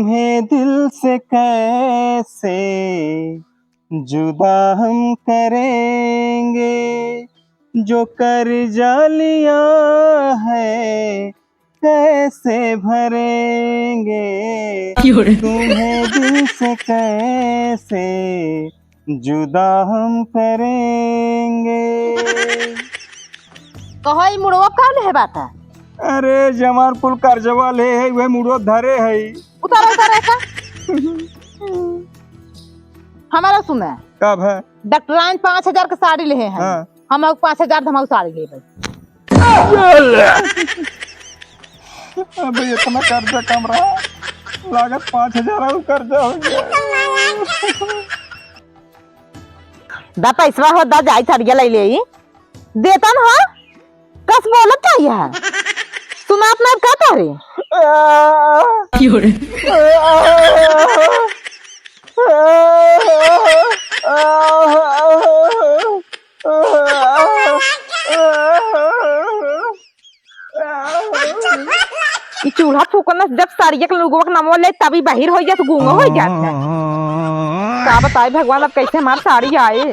तुम्हें दिल से कैसे जुदा हम करेंगे, जो कर्जा लिया है कैसे भरेंगे, तुम्हें दिल से कैसे जुदा हम करेंगे। कहो ई मुड़वा कौन है बात है? अरे जमार कुल कर्जवा ले है वह मुड़ो धरे है। उतारो उतारो का हमारा सुने कब है डॉक्टराइन 5000 की साड़ी ले हैं। हाँ। हम 5000 धमाऊ साड़ी ले भाई। अबे इतना कर्जा कम रहा, लागत 5000 कर्जा हो गया। दा पैसा हो दा जाई साड़िया ले ले देता ना कस बोलत क्या है सुना अपना का तारे चूल्हा फूकना जब साड़िया के लोगों का नाम ले तभी बाहर हो जाए तो गूंगा हो जाता है। क्या बताए भगवान अब कैसे हमारी साड़ी आए।